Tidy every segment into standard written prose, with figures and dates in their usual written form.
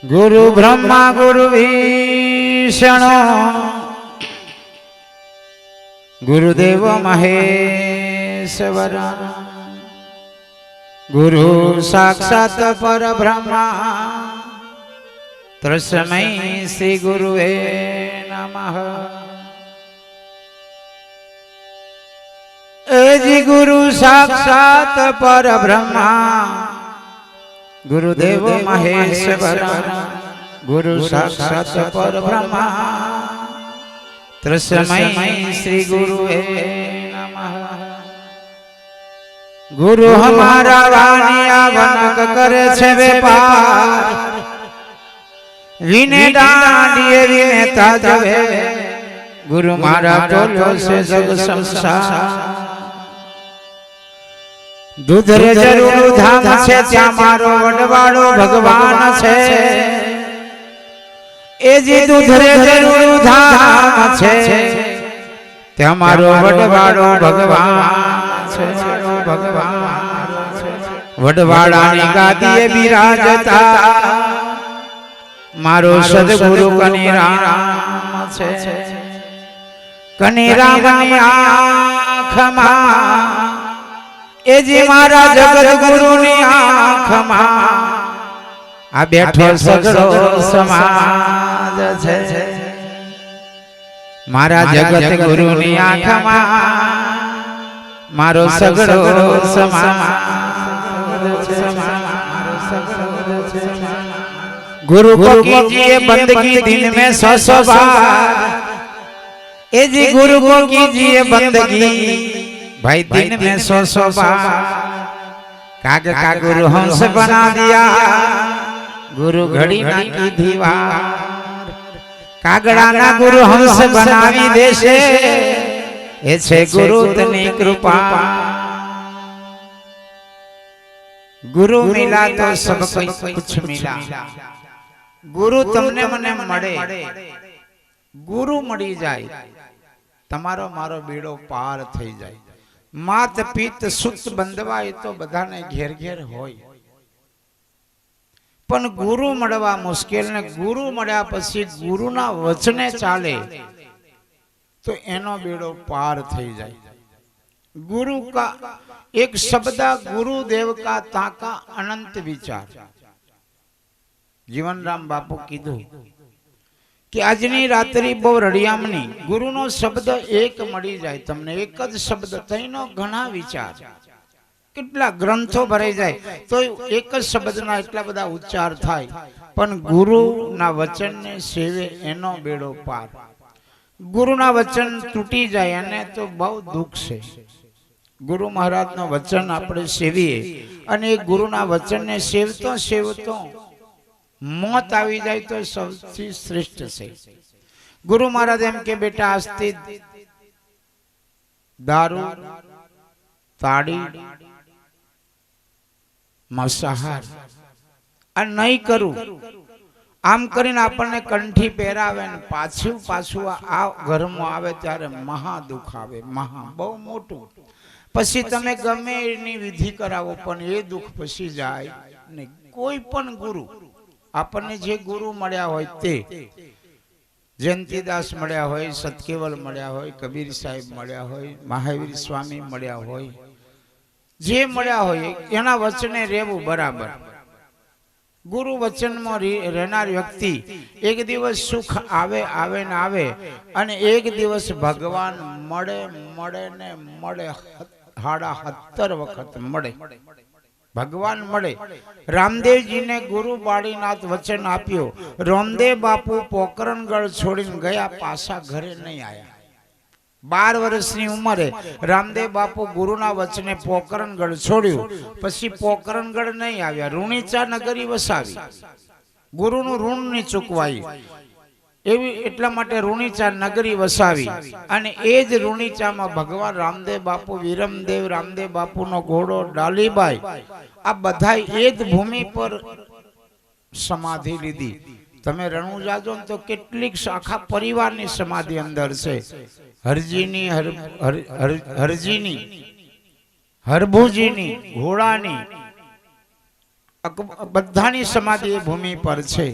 गुरु ब्रह्मा गुरु विष्णु गुरुदेव महेश्वर गुरु साक्षात् परब्रह्मा तस्मै श्री गुरुवे नमः। जी गुरु साक्षात् परब्रह्मा गुरुदेव महेश्वर गुरु साक्षात् परब्रह्मा तस्मै श्री गुरुवे नमः। गुरु हमारा वाणिया वनक करे छे व्यापार विने डांडिये विने ताजवे गुरु मारा बोलो से जग संसार। दूधरे जरूर धाम छे त्या मारो वडवाड़ो भगवान छे ए जी दूधरे जरूर धाम छे त्या मारो वडवाड़ो भगवान छे वडवाड़ानी गादीए बिराजता मारो सद्गुरु कनीराम छे। कनीरामनी आँखमां ए जी मारा जगत गुरु नी आँखमां आ बैठो सगळो समाज छे। मारा जगत गुरु नी आँखमां मारो सगळो समाज छे। गुरु को कीजिए बंदगी दिन में 100 बार ए जी गुरु को कीजिए बंदगी भाई दिन में 100 बार। काग का गुरु हंस बना दिया गुरु घड़ी ना की दीवार। कागड़ा ना गुरु हंस बनावी देशे ए छे गुरु तनी कृपा। गुरु मिला तो सब कुछ मिला। गुरु तमने मने मळे गुरु मળી જાય તમારો મારો બેડો પાર થઈ જાય। मात पित सुत बंधवाय तो बधाने घेर घेर होय पण गुरु मळवा मुश्किल ने गुरु मळ्या पछी गुरुना वचने चाले तो एनो बेड़ो पार થઈ જાય। गुरु का एक शब्द गुरुदेव का ताका अनंत विचार। जीवनराम बापू कीधु कि आजनी रात्रि बहु रड़ियामनी गुरुनो शब्द एक मળી जाए तमने एक ज शब्द तईनो घणा विचार કેટલા ગ્રંથો ભરાઈ જાય તો એક જ શબ્દના એટલા બધા ઉચ્ચાર થાય પણ ગુરુના વચનને સેવે એનો બેડો પાર। ગુરુના વચન તૂટી જાય અને તો બહુ દુઃખ છે। ગુરુ મહારાજનો વચન આપણે સેવીએ અને એ ગુરુના વચનને સેવતો સેવતો मौत आवी जाए तो सबसे श्रेष्ठ से। गुरु महाराज एम के बेटा आस्ती दारू ताड़ी मांसाहार आ नहीं करू आम करीने आपने कंठी पहेरावे ने पाछू पाछू आ घर में आवे त्यारे महा दुख आवे महा बहु मोटू। पछी तमे गमे एनी विधि करावो पण ए दुख पछी जाय ने। कोई पण गुरु आपने जे गुरु मळ्या होय ते जयंतीदास मळ्या होय सतकेवल मळ्या होय कबीर साहेब मळ्या होय महावीर स्वामी मळ्या होय जे मळ्या होय एना वचने रहेवुं बराबर। गुरु वचन में रहनार व्यक्ति एक दिवस सुख आवे आवे ने आवे अने एक दिवस भगवान मळे मळे ने मळे 17.5 वखत मळे भगवान मळे। रामदेव जी ने गुरु बाळीनाथ वचन आप्यो। रामदेव बापू पोकरणगढ़ छोड़ीने गया पाछा घरे नहीं आया। 12 वर्षनी उमरे रामदेव बापू गुरुना वचने पोकरणगढ़ छोड्यु पछी पोकरणगढ़ नहीं आव्या। रूणीचा नगरी वसावी गुरुनु ऋण नहीं चूकवायु एवी एटला माटे रूणीचा नगरी वसावी अने एज रूणीचामां भगवान रामदेव बापू वीरमदेव रामदेव बापूनो घोड़ो डालीबाई आ बधाई एज भूमि पर समाधि लीधी। तमे रણુજા જો तो કેટલીક આખા પરિવારની સમાધિ અંદર છે। હરજીની હરજીની હરભુજીની ઘોડાની બધાની સમાધિ એ ભૂમિ પર છે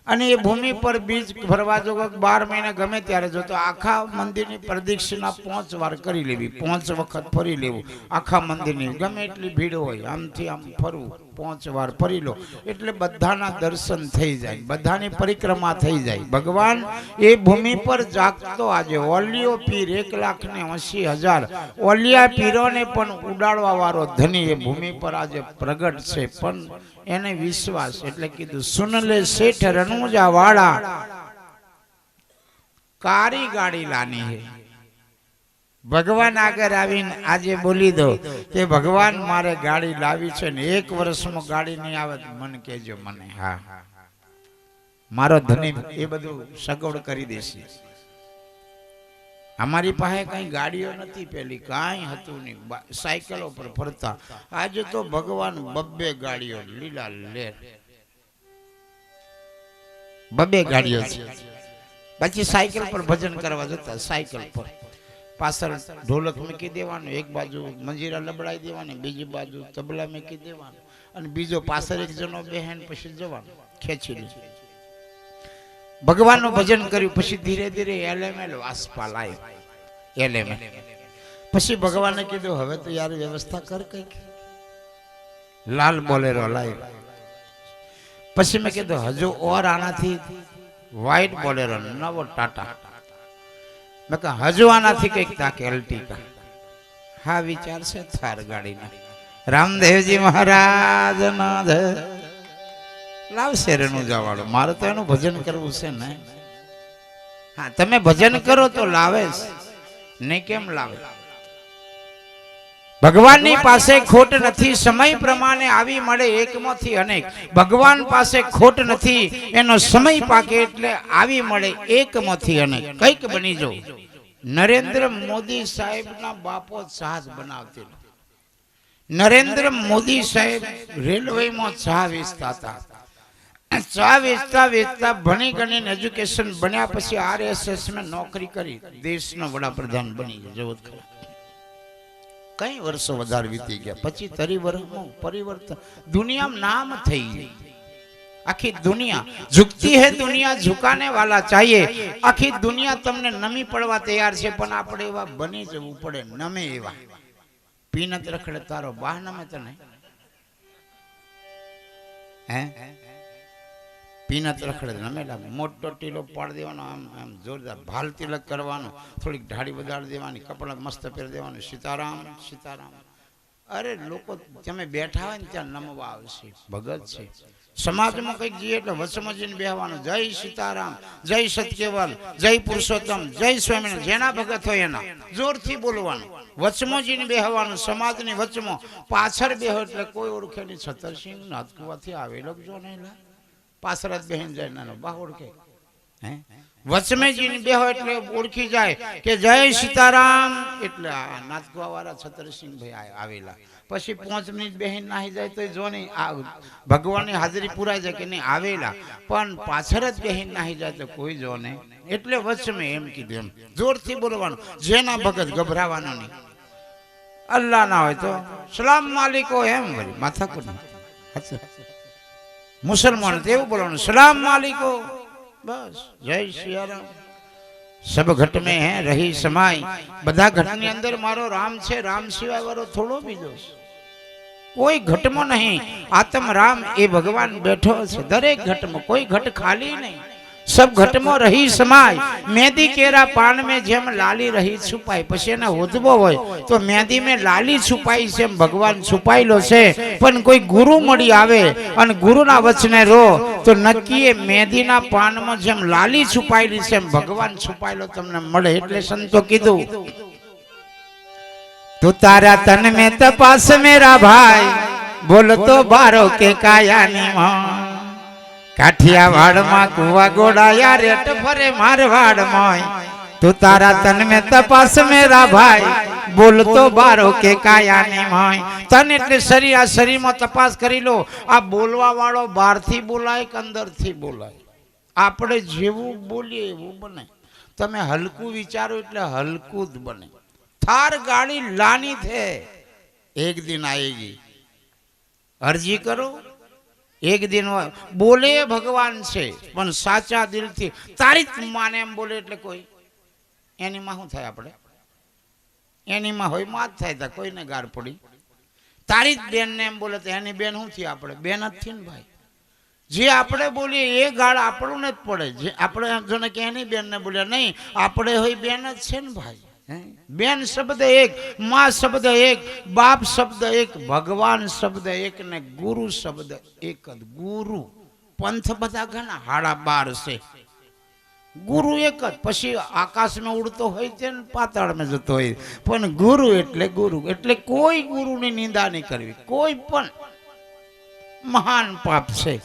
અને એ ભૂમિ પર બીજ ભરવા જો 12 મહિના ગમે ત્યારે જો તો આખા મંદિરની પ્રદક્ષિણા 5 વાર કરી લેવી, 5 વખત ફરી લેવું આખા મંદિરની, ગમે એટલી ભીડ હોય આમથી આમ ફરવું, 5 વાર ફરી લો એટલે બધાના દર્શન થઈ જાય, બધાની પરિક્રમા થઈ જાય. ભગવાન એ ભૂમિ પર જાગતો આજે ઓલિયો પીર 1,80,000 ઓલિયા પીરોને પણ ઉડાડવા વાળો ધની એ ભૂમિ પર આજે પ્રગટ છે. પણ એને વિશ્વાસ એટલે કીધું સુન લે શેઠ રણુજા વાળા કારી ગાડી લાની હે. ભગવાન આગળ આવીને આજે બોલી દો કે ભગવાન મારે ગાડી લાવી છે ને 1 વર્ષમાં ગાડી નહીં આવે તો મને કહેજો મને. હા મારો ધની એ બધું સગવડ કરી દેશે. અમારી પાસે કઈ ગાડીઓ નથી, પેલી કાંઈ હતું નહીં, સાયકલો પર ફરતા. આજે તો ભગવાન 2 ગાડીઓ લીલા લેર 2 ગાડીઓ છે. પછી સાયકલ પર ભજન કરવા જતા, સાયકલ પર પાછળ ઢોલક મૂકી દેવાનું, એક બાજુ મંજીરા લબડાઈ દેવાની, બીજી બાજુ તબલા મૂકી દેવાનું અને બીજો પાછળ એક જણો બેહેન પછી જવાનું ખેંચી લે. ભગવાનનું ભજન કર્યું પછી ધીરે ધીરે એલેમેલ વાસપા લાય એલેમેલ. પછી ભગવાને કીધું હવે તો યાર વ્યવસ્થા કર કઈક, લાલ બોલેરો લાય. પછી મેં કીધું હજુ ઓર આનાથી વ્હાઈટ બોલેરો નવો ટાટા. મેં કહ્યું હજુ આનાથી કઈક તાકે અલ્ટિકા. હા વિચાર છે થાર ગાડીના. રામદેવજી મહારાજ ના લાવશે રણુજા વાળો. મારે તો એનું ભજન કરવું છે ને. હા તમે ભજન કરો તો લાવે નહીં કેમ લાવે? ભગવાનની પાસે ખોટ નથી, સમય પ્રમાણે આવી મળે એકમાંથી અનેક. ભગવાન પાસે ખોટ નથી, એનો સમય પાકે એટલે આવી મળે એકમાંથી અનેક. કઈક બની જો. નરેન્દ્ર મોદી સાહેબના બાપો જહાજ બનાવતી, નરેન્દ્ર મોદી સાહેબ રેલવેમાં ચા વેચતા હતા. ચા વેચતા વેચતા ભણી ગણીને એજ્યુકેશન બન્યા પછી RSS માં નોકરી કરી, દેશનો વડાપ્રધાન બની ગયા. જવો ખરા કઈ વર્ષો વધારે વીતી ગયા પછી 30 વર્ષમાં પરિવર્તન દુનિયામાં નામ થઈ ગઈ. આખી દુનિયા ઝુકતી હે, દુનિયા ઝુકાને વાલા ચાહીએ. આખી દુનિયા તમને નમી પડવા તૈયાર છે, પણ આપણે એવા બની જવું પડે, નમે એવા. પીનત રખડે તારો બાહ નમે તને, હે પીનત રખડે નમેલા. મોટો ટીલો પાડી દેવાનો, આમ આમ જોરદાર ભાલ તિલક કરવાનો, થોડીક ઢાળી વધારી દેવાની, કપડા મસ્ત પહેરી દેવાનું, સીતારામ સીતારામ. અરે લોકો તમે બેઠા હોય ને ત્યાં નમવા આવશે, ભગત છે. સમાજમાં કંઈક જઈએ એટલે વચમાં જઈને બેહવાનું, જય સીતારામ, જય સત્યવાલ, જય પુરુષોત્તમ, જય સ્વામિનારાયણ. જેના ભગત હોય એના જોરથી બોલવાનું, વચમાં જઈને બેહવાનું, સમાજની વચમાં. પાછળ બેહો એટલે કોઈ ઓળખે નહીં. છતરસિંહ નાથકુવાથી આવેલો જો નહીં, પાછળ જ બેહીને જાય, નાનો બા ઓળખે. હે વચમે જઈને બેહો એટલે ઓળખી જાય કે જય સીતારામ એટલે આ નાથકુવા વાળા છતરસિંહભાઈ આવેલા. પછી 5 મિનિટ બેહીને નાહી જાય તો જો નહીં ભગવાનની હાજરી પુરાઈ જાય કે નહીં આવેલા, પણ પાછળ જ બેહીને નાહી જાય તો કોઈ જો નહીં. એટલે વચમે એમ કીધું, એમ જોરથી બોલવાનું, જેના ભગત ગભરાવાનો નહીં. અલ્લાહ ના હોય તો સલામ માલિકો, એમ વળી માથાકૂટ. મુસલમાન તો એવું બોલવાનું, સલામ માલિકો, બસ જય સિયારામ. સબ ઘટ में है रही समाई. બધા ઘટની અંદર મારો રામ છે, રામ સિવાય વાળો થોડો બીજો છે. કોઈ ઘટમાં નહીં. આત્મ રામ એ ભગવાન બેઠો છે દરેક ઘટમાં, કોઈ ઘટ ખાલી નહીં. सब घट में रही समाय. मेहंदी केरा पान में जेम लाली रही छुपाई. પછી એને હોદવો હોય તો મેંદી में लाली छुपाई છે, ભગવાન છુપાયેલો છે. પણ કોઈ ગુરુ મળી આવે અને ગુરુના વચને રો તો નક્કી મેંદીના પાનમાં જેમ લાલી છુપાયેલી છે ભગવાન છુપાયેલો તમને મળે. એટલે સંતો કીધું, તું તારા તન में तपास मेरा भाई, बोल तो बारो के कायानी मां. काठियावाड़ में कुआ गोड़ाया रेट फरे मारवाड़ में. तू तारा तन में तपास मेरा भाई, बोल तो बारो के कायानी माय. तन એટલે શરીર, આ શરીરમાં તપાસ કરી લો. આ બોલવા વાળો બહારથી બોલાય કે અંદરથી બોલાય? આપણે જેવું બોલીએ એવું બને. તમે હલકું વિચારો એટલે હલકું જ બને. થાર ગાડી લાની થે, એક દિન આएगी. અરજી કરો એક દિન બોલે ભગવાન છે પણ સાચા દિલથી તારી જ માને એમ બોલે એટલે કોઈ એની માં શું થાય? આપણે એની માં હોય માં જ થાય તા કોઈને ગાર પડી. તારી જ બેન ને એમ બોલે તો એની બેન શું થી? આપણે બેન જ થી ને ભાઈ. જે આપણે બોલીએ એ ગાળ આપણું જ પડે. જે આપણે જો ને કે એની બેન ને બોલ્યા નહીં, આપણે હોય બેન જ છે ને ભાઈ. બેન શબ્દ એક, માં શબ્દ એક, બાપ શબ્દ એક, ભગવાન શબ્દ એક ને ગુરુ શબ્દ એક જ. ગુરુ પંથ બધા ઘણા 12.5 છે, ગુરુ એક જ. પછી આકાશમાં ઉડતો હોય છે ને પાતાળમાં જતો હોય, પણ ગુરુ એટલે ગુરુ. એટલે કોઈ ગુરુની નિંદા નહીં કરવી, કોઈ પણ મહાન પાપ છે.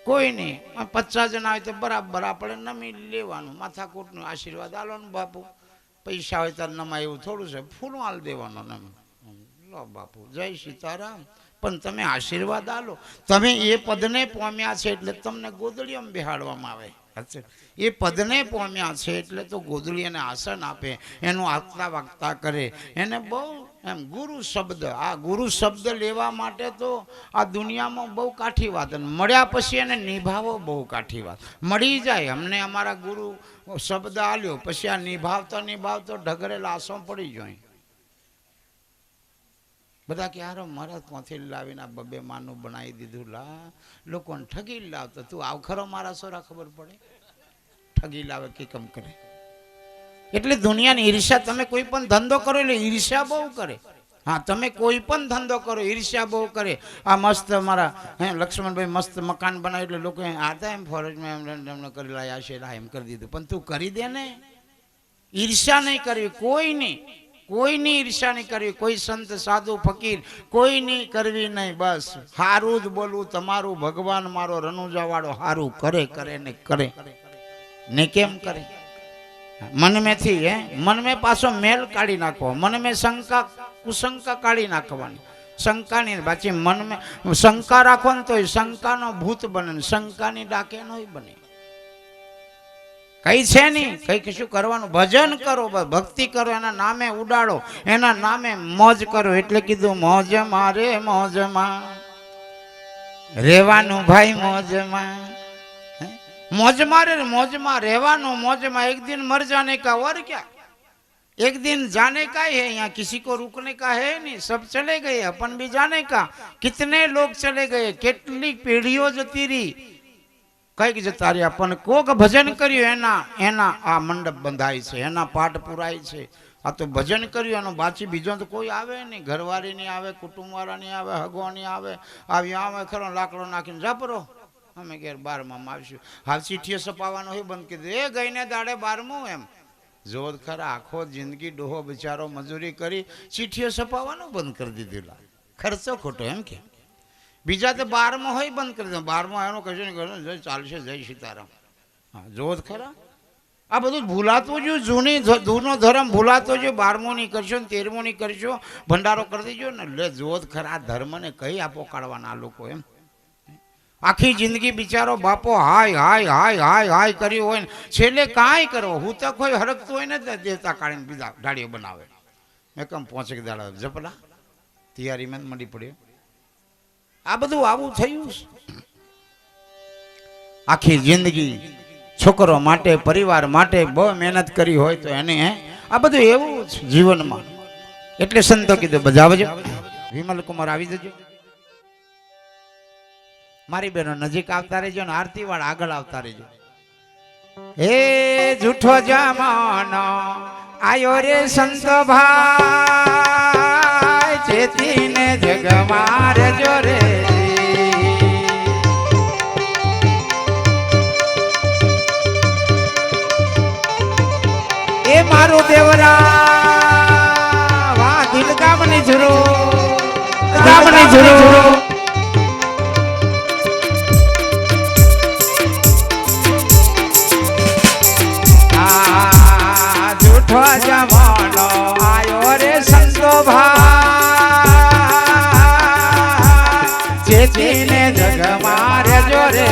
કોઈ નહીં. 50 જણા હોય તો બરાબર આપણે નમી લેવાનું, માથાકૂટનું આશીર્વાદ આલો ને બાપુ. પૈસા હોય તો નમાય એવું થોડું છે, ફૂલું આલ દેવાનો નમી. લો બાપુ જય સીતારામ. પણ તમે આશીર્વાદ આલો. તમે એ પદને પામ્યા છે એટલે તમને ગોદડીઓમાં બેહાડવામાં આવે. એ પદને પામ્યા છે એટલે તો ગોદડી એને આસન આપે, એનું આગતા વાગતા કરે, એને બહુ એમ. ગુરુ શબ્દ, આ ગુરુ શબ્દ લેવા માટે તો આ દુનિયામાં બહુ કાઠી વાત. મળ્યા પછી એને નિભાવો બહુ કાઠી વાત. મળી જાય અમને અમારા ગુરુ શબ્દ આલ્યો, પછી આ નિભાવતો ઢગરે લાશો પડી જાય. બધા કે હારો મહારાજ ત્યાંથી લાવીને આ 2 માનું બનાવી દીધું. લા લોકોને ઠગી લાવતો. તું આવ ખરો મારા સોરા ખબર પડે? ઠગી લાવે કે કમ કરે. એટલે દુનિયાની ઈર્ષ્યા. તમે કોઈ પણ ધંધો કરો એટલે ઈર્ષ્યા બહુ કરે. હા, તમે કોઈ પણ ધંધો કરો ઈર્ષ્યા બહુ કરે. આ મસ્ત મારા લક્ષ્મણભાઈ મસ્ત મકાન બનાવ્યું એટલે લોકો આતા એમ ફોરેજમાં એમને કરી લાયા છે, એમ કરી દીધું. પણ તું કરી દે ને. ઈર્ષ્યા નહીં કરવી કોઈની, કોઈની ઈર્ષ્યા નહીં કરવી. કોઈ સંત સાધુ ફકીર કોઈની કરવી નહીં. બસ હારું જ બોલવું. તમારું ભગવાન મારો રનુજા વાળો હારું કરે ને કરે ને કેમ કરે? મન મેથી મન મેં પાછો મેલ કાઢી નાખવો. મન મેં શંકા કુશંકા કાઢી નાખવાની. શંકાની બાકી મન મેં શંકા રાખો ને તો શંકાનો ભૂત બને, શંકાની ડાકે નો બને. કઈ છે નહીં, કઈ કશું કરવાનું. ભજન કરો, ભક્તિ કરો, એના નામે ઉડાડો, એના નામે મોજ કરો. એટલે કીધું મોજ મારે મોજમાં રહેવાનું ભાઈ, મોજમાં मौज मारे मौज में रहवानो, मौज में एक दिन मर जाने का और क्या, एक दिन जाने का ही है। यहाँ किसी को रुकने का है नहीं, सब चले गए, अपन भी जाने का। कितने लोग चले गए, કેટલી પેઢીઓ જતી રહી, કઈક જતા રહ્યા. પણ કોક ભજન કર્યું એના એના આ મંડપ બંધાય છે, એના પાઠ પુરાય છે. આ તો ભજન કર્યું એનો, બાકી બીજો તો કોઈ આવે નહીં. ઘરવાળી નહીં આવે, કુટુંબવાળા નહીં આવે, હગો નહીં આવે. આવ્યો આવે ખરો લાકડો નાખીને જાપરો અમે ઘેર 12માં આવશું. હાલ ચીઠીઓ છપાવવાનો હોય બંધ કરી દે. એ ગઈને દાડે 12મું એમ જોત ખરા. આખો જિંદગી ડોહો બિચારો મજૂરી કરી ચીઠીઓ છપાવવાનું બંધ કરી દીધેલા. ખર્ચો ખોટો એમ કે. બીજા તો 12માં હોય બંધ કરી દે. 12માં એનો કશું નહીં, જય ચાલશે, જય સીતારામ. હા જોત ખરા. આ બધું ભૂલાતું જો, જૂનો ધર્મ ભૂલાતો જો. 12મું નહીં કરશો ને 13મું નહીં કરશો, ભંડારો કરી દેજો ને લે જોત ખરા. ધર્મને કઈ આપો કાઢવાના આ લોકો એમ. આખી જિંદગી બિચારો બાપો હાય હાય હાય હાય હાય કર્યું હોય ને છેલ્લે કાંઈ કરવો હુતક હોય, હરકતું હોય ને દેવતા કાઢીને બીજા ડાળીઓ બનાવે. મેં કમ 5 દાડા જપલા તૈયારીમાં મંડી પડ્યો. આ બધું આવું થયું. આખી જિંદગી છોકરો માટે, પરિવાર માટે બહુ મહેનત કરી હોય તો એને આ બધું એવું જીવનમાં. એટલે સંતો કીધું બજાવજો. વિમલ કુમાર આવી જજો. મારી બહેનો નજીક આવતા રહેજો ને આરતી વાળા આગળ આવતા રહેજો. હે જૂઠો જમાનો આયો રે સંતો ભાઈ, ચેતીને જગ મારજો રે. એ મારું દેવરા વાહ દિલ ગામની જરૂર, ગામની જરૂર. જમાનો આયો રે સંતો ભાઈ, ચેતીને જગ મારજો રે.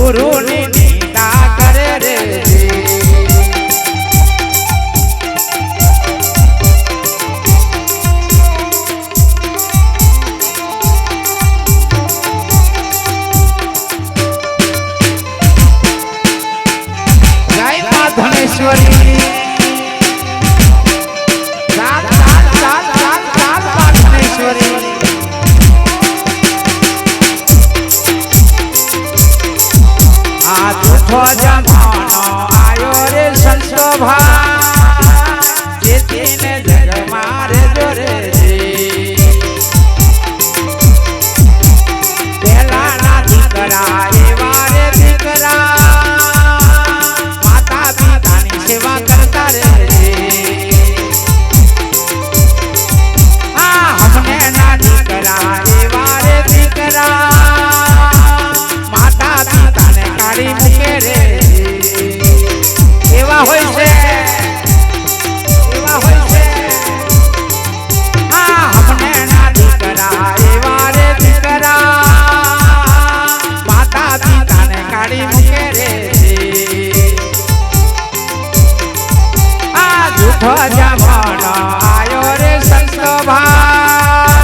ગુરુની નિંદા કરે રે જય મા ધનેશ્વરી જમાનો આયો રે સંતો ભાઈ જેને જગ મારે જોરે પેલા ના દીકરા એવા રે દીકરા માતા પિતાની સેવા કરતા રે હમને ના દીકરા એવા રે દીકરા માતા પિતાને કાઢી મૂકે રે એવા હોય છે હમને ના દીકરા એવા રે દીકરા માતા પિતાને કાઢી મૂકે રે જૂઠો જમાનો આયો રે સંતો ભાઈ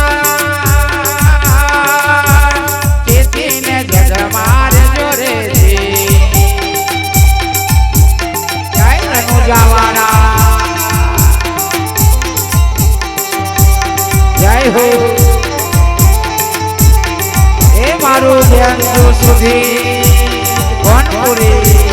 ચેતીને જગ મારે જોરે જય હો એ મારું ધ્યાન સુધી કોનપુરી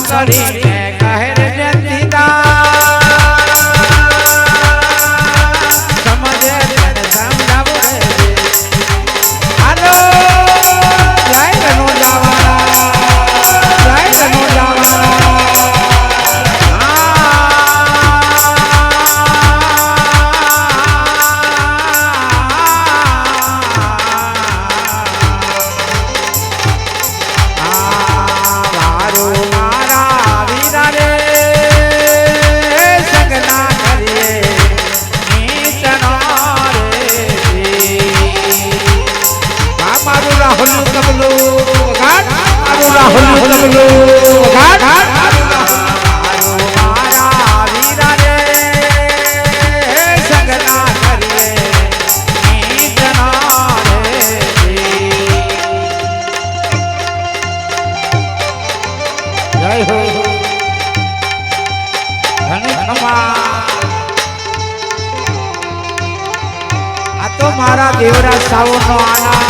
કરીને કહે રે જંતીદાસ સમજે તને સમજાવું રે હાલો જય રનો જવાના જય રનો જવાના મારા દેવરાજ સાવનો આના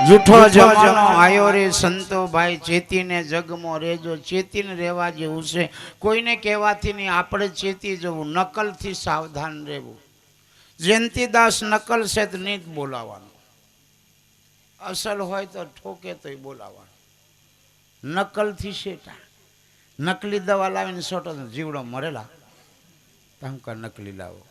જૂઠો જમાનો આયો રે સંતો ભાઈ, ચેતીને જગમાં રેજો. ચેતીને રહેવા જેવું છે. કોઈને કહેવાથી નહીં, આપણે ચેતી જવું, નકલથી સાવધાન રહેવું. જયંતીદાસ નકલ છે તો નહીં જ બોલાવાનું, અસલ હોય તો ઠોકે તોય બોલાવાનું. નકલથી શેટા, નકલી દવા લાવીને સોટો જીવડો મરેલા તમકા નકલી લાવો.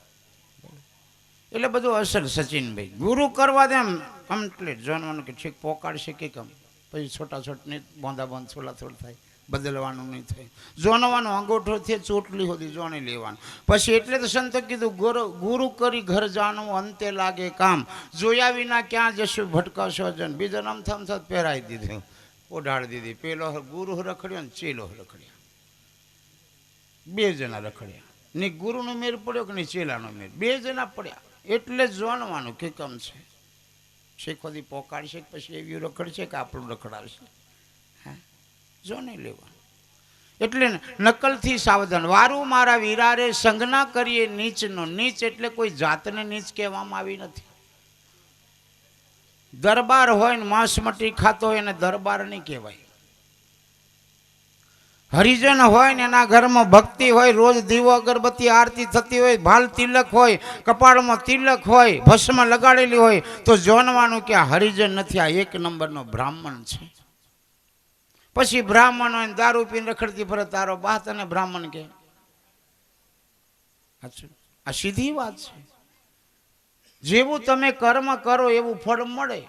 એટલે બધું અસલ. સચિનભાઈ ગુરુ કરવા દે એમ કમ્પ્લીટ જોવાનું કે ઠીક પોકાડશે કે કમ, પછી છોટા છોટ નહીં બોંધા બોંધ છોલા થોડ થાય, બદલવાનું નહીં થાય. જોનવાનું અંગૂઠોથી ચોટલી સુધી જોણી લેવાનું. પછી એટલે તો સંતો કીધું ગુરુ કરી ઘર જાણવું અંતે લાગે કામ, જોયા વિના ક્યાં જશું ભટકાશો જન. બીજો નામ થમ થત પહેરાવી દીધું, ઓઢાડી દીધી. પેલો ગુરુ રખડ્યો ને ચેલો રખડ્યા, બે જણા રખડ્યા. ને ગુરુનો મેર પડ્યો કે નહીં ચેલાનો મેર, બે જણા પડ્યા. એટલે જ જોવાનું કે કમ છે. શેખોથી પોકાડશે પછી એવી રખડશે કે આપણું રખડાવશે, હા જો નહીં લેવાનું. એટલે નકલથી સાવધાન. વારું મારા વીરારે સંજ્ઞા કરીએ નીચનો. નીચ એટલે કોઈ જાતને નીચ કહેવામાં આવી નથી. દરબાર હોય ને માંસ મટી ખાતો હોય એને દરબાર નહીં કહેવાય. હરિજન હોય ને એના ઘરમાં ભક્તિ હોય, રોજ દીવો અગરબત્તી આરતી થતી હોય, ભાલ તિલક હોય, કપાળમાં તિલક હોય, ભસ્મ લગાડેલી હોય, તો જોનવાનું કે આ હરિજન નથી, આ એક નંબરનો બ્રાહ્મણ છે. પછી બ્રાહ્મણ હોય દારૂ પીને રખડતી ફરે તારો બા તને બ્રાહ્મણ કે? આ સીધી વાત છે. જેવું તમે કર્મ કરો એવું ફળ મળે.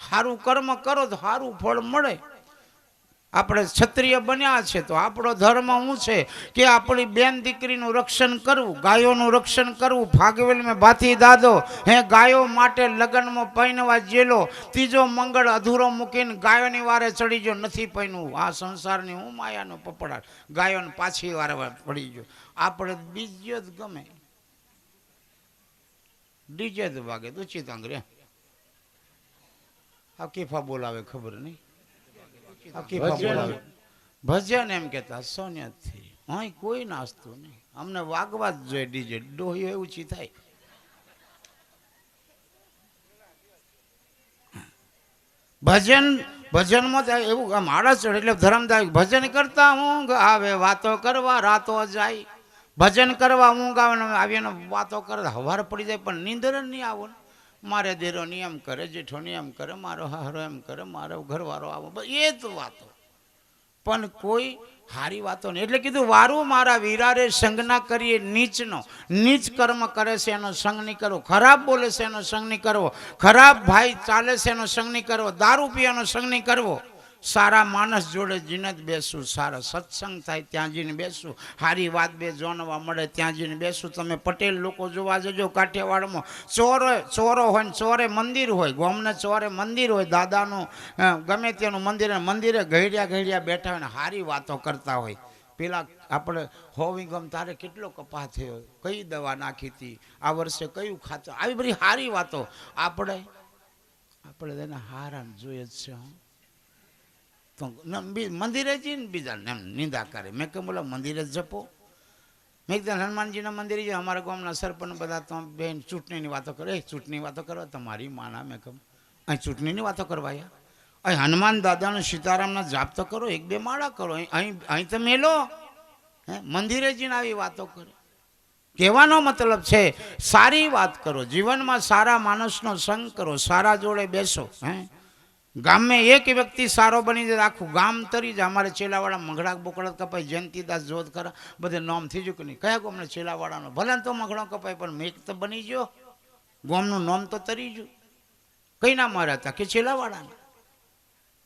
સારું કર્મ કરો તો સારું ફળ મળે. આપણે ક્ષત્રિય બન્યા છે તો આપણો ધર્મ શું છે કે આપણી બેન દીકરીનું રક્ષણ કરવું, ગાયોનું રક્ષણ કરવું. ભાગવેલ મેં ભાથી દાદો હે ગાયો માટે લગ્નમાં પૈણવા જેલો, ત્રીજો મંગળ અધૂરો મૂકીને ગાયોની વારે ચડી ગયો નથી પૈણવું. આ સંસારની હું માયાનો પપડાટ, ગાયોને પાછી વારે પડી ગયો. આપણે બીજો જ ગમે, ડીજે જ વાગે દુચિત આંગરે. આ કેફા બોલાવે ખબર નહીં, ભજન એમ કેતા સોનિયાથી અહીં કોઈ નાસ્તું નહીં, અમને વાગવા જ જોઈએ. ડીજે ડોહી એવું થાય. ભજનમાં એવું આમ આળસ એટલે ધર્મદાયક. ભજન કરતા ઊંઘ આવે વાતો કરવા રાતો જાય. ભજન કરવા ઊંઘ આવે આવીને વાતો કરતા હવાર પડી જાય પણ નીંદર નહીં આવો. મારે દેરો નિયમ કરે, જેઠો નિયમ કરે, મારો હારો એમ કરે, મારો ઘરવાળો આવો, એ જ વાતો, પણ કોઈ હારી વાતો નહીં. એટલે કીધું વારું મારા વીરારે સંજ્ઞા કરીએ નીચનો. નીચ કર્મ કરે છે એનો સંગ નહીં કરવો, ખરાબ બોલે છે એનો સંગ નહીં કરવો, ખરાબ ભાઈ ચાલે છે એનો સંગ નહીં કરવો, દારૂ પીવાનો સંગ નહીં કરવો. સારા માણસ જોડે જીને જ બેસવું, સારા સત્સંગ થાય ત્યાં જઈને બેસવું, સારી વાત બે જોનવા મળે ત્યાં જઈને બેસવું. તમે પટેલ લોકો જોવા જજો કાઠિયાવાડમાં, ચોરો હોય ને ચોરે મંદિર હોય, ગામને ચોરે મંદિર હોય, દાદાનું ગમે તેનું મંદિરે ઘડિયા બેઠા હોય ને સારી વાતો કરતા હોય. પેલા આપણે હોવી ગમ તારે કેટલો કપા થયો, કઈ દવા નાખી હતી, આ વર્ષે કયું ખાતું, આવી બધી સારી વાતો. આપણે એને હારા જોઈએ જ છે. તો મંદિરે જઈને બીજા એમ નિંદા કરે. મેં કહ્યું બોલો મંદિરે જ જપો. મેં કીધું હનુમાનજીના મંદિરે જાય. અમારા ગામના સરપંચ બધા તો બેન ચૂંટણીની વાતો કરે. ચૂંટણી વાતો કરવા તમારી માના. મેં કહું અહીં ચૂંટણીની વાતો કરવા, અહીં હનુમાન દાદાનો સીતારામના જાપ તો કરો, એક બે માળા કરો, અહીં તો મેલો. હે મંદિરે જઈને આવી વાતો કરે. કહેવાનો મતલબ છે સારી વાત કરો, જીવનમાં સારા માણસનો સંગ કરો, સારા જોડે બેસો. હે ગામમાં એક વ્યક્તિ સારો બની જાય આખું ગામ તરી જાય. અમારે ચેલાવાળા મંગળા બોકડા કપાય, જયંતીદાસ જોત ખરા બધે નામ થઈ ગયું કે નહીં? કયા ગામને ચેલાવાળાનો? ભલે તો મંગળો કપાય પણ મેઘ તો બની ગયો, ગામનું નામ તો તરી ગયું. કઈ ના માર્યા હતા કે ચેલાવાળાને?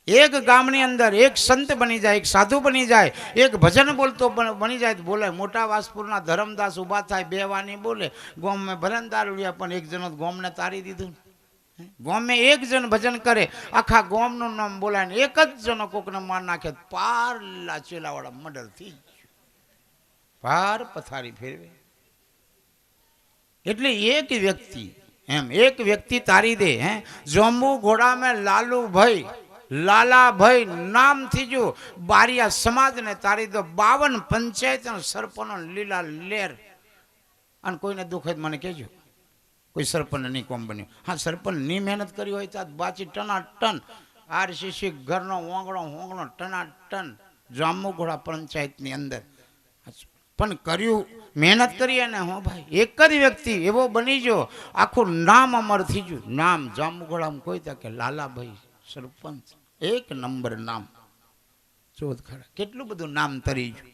એક ગામની અંદર એક સંત બની જાય, એક સાધુ બની જાય, એક ભજન બોલતો બની જાય તો બોલે. મોટા વાસપુરના ધરમદાસ ઉભા થાય, બે વાની બોલે, ગોમ ભલે દારૂડિયા પણ એક જણો ગોમને તારી દીધું. ગોમે એક જણ ભજન કરે, આખા ગોમનું નામ બોલાય ને એક જ જણો કોકને માર નાખે, પારલા ચેલાવાળા મર્ડર થઈ પાર પથારી ફેરવે. એટલે એક વ્યક્તિ તારી દે. હે જોંબુ ઘોડા મેં લાલાભાઈ નામ થી જો બારિયા સમાજ ને તારી દો. 52 પંચાયત સરપંચ લીલા લેર. અને કોઈને દુઃખ મને કહેજો, કોઈ સરપંચ નહીં કોમ બન્યું. હા, સરપંચ ની મહેનત કરી હોય તો બાચી ટના ટન આરસીસી ઘરનો હોંગણો ટના ટન જાંબુઘોડા પંચાયતની અંદર પણ કર્યું, મહેનત કરી. અને હો ભાઈ, એક જ વ્યક્તિ એવો બની ગયો આખું નામ અમર થઈ ગયું. નામ જાંબુઘોડામાં કોઈ તા કે લાલાભાઈ સરપંચ, એક નંબર નામ. જોત ખરા કેટલું બધું નામ તરી ગયું.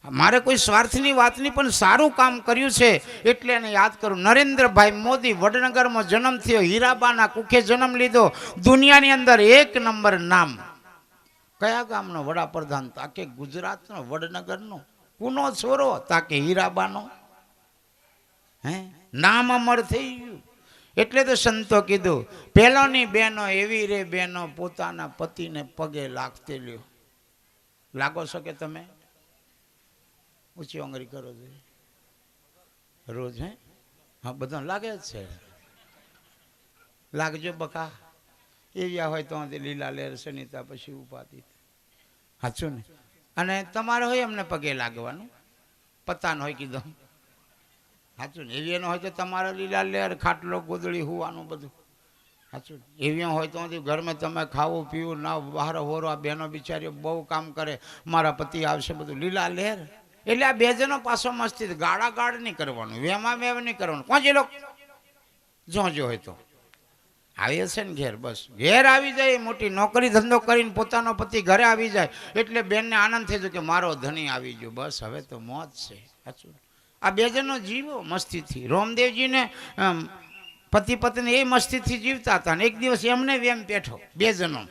મારે કોઈ સ્વાર્થની વાત નહીં, પણ સારું કામ કર્યું છે એટલે એને યાદ કરું. નરેન્દ્રભાઈ મોદી વડનગરમાં જન્મ થયો, હીરાબાના કુખે જન્મ લીધો, દુનિયાની અંદર એક નંબર નામ. કયા ગામનો વડાપ્રધાન? તાકે ગુજરાતનો વડનગરનો. કુનો છોરો? તાકે હીરાબાનો. હે, નામ અમર થઈ ગયું. એટલે તો સંતો કીધું, પેલોની બહેનો એવી રે બહેનો પોતાના પતિને પગે લાગતે લ્યો. લાગો છો કે તમે? ઊંચી આંગળી કરો છો રોજ? હે, હા, બધા લાગે જ છે. લાગજો બકા. એવી હોય તો લીલા લેર સનિતા પછી ઉપાધિ. સાચું ને? અને તમારે હોય એમને પગે લાગવાનું, પતાન હોય કીધું. સાચું ને? એવી હોય તો તમારે લીલા લેર ખાટલો ગોદડી હોવાનું બધું. સાચું? એવી હોય તો ઘરમાં તમે ખાવું પીવું ના, બહાર હોરો. આ બહેનો બિચારીઓ બહુ કામ કરે, મારા પતિ આવશે, બધું લીલા લહેર. એટલે આ બે જણો પાછો મસ્તી, ગાળા ગાળ નહીં કરવાનું, વેમાં વેવ નહીં કરવાનું. કોણ જે લોકો જો હોય તો આવી હશે ને ઘેર, બસ ઘેર આવી જાય, મોટી નોકરી ધંધો કરીને પોતાનો પતિ ઘરે આવી જાય એટલે બેનને આનંદ થઈ જાય કે મારો ધણી આવી ગયો, બસ હવે તો મોજ છે. સાચું? આ બે જણો જીવો મસ્તીથી. રામદેવજીને પતિ પત્ની એ મસ્તીથી જીવતા હતા. એક દિવસ એમને વેમ પેઠો, બે જણો.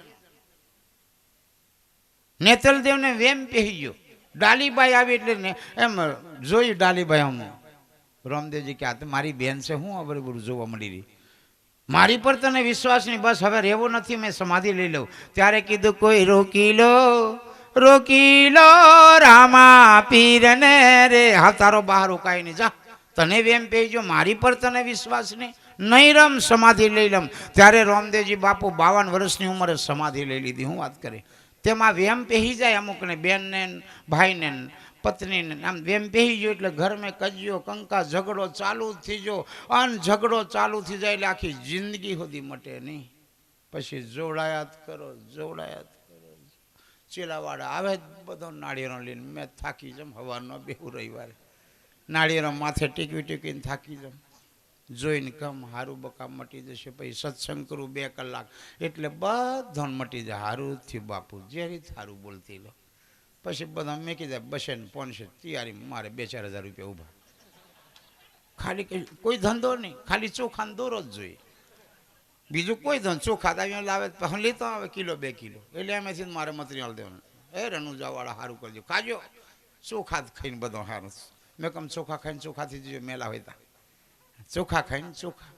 નેતલદેવને વેમ પહેરી ગયો. ડાલીબાઈ આવી એટલે ને એમ જોયું ડાલીબાઈ, આમ રામદેવજી કે આ તો મારી બેન છે, હું આ બરોબર જોવા મળી રહી, મારી પર તને વિશ્વાસ નહીં, બસ હવે રહેવો નથી, મેં સમાધિ લઈ લઉં. ત્યારે કીધું કોઈ રોકી લો રામા પીરને રે. હા, તારો બહાર રોકાય નહીં, જા. તને વેમ પહેજો, મારી પર તને વિશ્વાસ નહીં રમ, સમાધિ લઈ લમ. ત્યારે રામદેવજી બાપુ 52 વર્ષની ઉંમરે સમાધિ લઈ લીધી. હું વાત કરી, તેમાં વેમ પહેરી જાય અમુકને, બેનને ભાઈને પત્નીને. આમ વેમ પહેરી ગયો એટલે ઘર મેં કજ્યો કંકા ઝઘડો ચાલુ થઈ ગયો. અન ઝઘડો ચાલુ થઈ જાય એટલે આખી જિંદગી સુધી મટે નહીં. પછી જોડાયાત કરો. ચેલાવાળા આવે બધો નાળિયેરો લઈને. મેં થાકી જમ, હવારનો બેહું રવિવારે નાળિયેરો માથે ટીકવીને થાકી જમ. જોઈને કમ હારું બકા મટી જશે. પછી સત્સંગ કરું 2 કલાક એટલે બધો મટી જાય. હારું થયું બાપુ, જે રીતે હારું બોલતી લો. પછી બધા મેં કીધા બસે ને 500 તૈયારી, મારે 2-4 હજાર રૂપિયા ઊભા. ખાલી કોઈ ધંધો નહીં, ખાલી ચોખાનો દોરો જ જોઈએ, બીજું કોઈ ધંધો. ચોખા દાવી લાવે હું લેતો આવે કિલો 2 કિલો, એટલે એમાંથી મારે મટીરિયલ દેવાનું. એ રણુજાવાળા સારું કરજો, ખાજો. ચોખા ખાઈને બધો સારું. મેં કમ ચોખા ખાઈને ચોખાથી જો મેલા હોય તા, ચોખા ખાઈને ચોખા,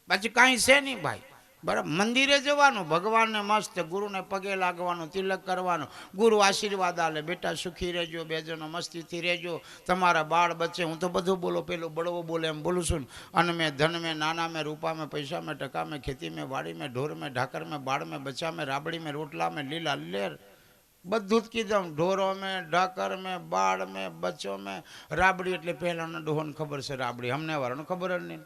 બાકી કાંઈ છે નહીં ભાઈ. બરાબર, મંદિરે જવાનું, ભગવાનને મસ્ત ગુરુને પગે લાગવાનું, તિલક કરવાનું, ગુરુ આશીર્વાદ આલે, બેટા સુખી રહેજો, 2 જણો મસ્તીથી રહેજો, તમારા બાળ બચ્ચે. હું તો બધું બોલો, પેલો બળવો બોલે એમ બોલું છું. અન્ન મેં ધન મેં નાના મેં રૂપા મેં પૈસા મેં ટકા મેં ખેતી મેં વાડી મેં ઢોર મેં ઢાકર મેં બાળ મેં બચ્ચા મેં રાબડી મેં રોટલા મેં લીલા લેર. બધું જ કીધું. ઢોરો મેં ઢાકર મેં બાળ મેં બચ્ચો મેં રાબડી. એટલે પહેલાંના ડોહોને ખબર છે રાબડી, અમને વાળાને ખબર જ નહીં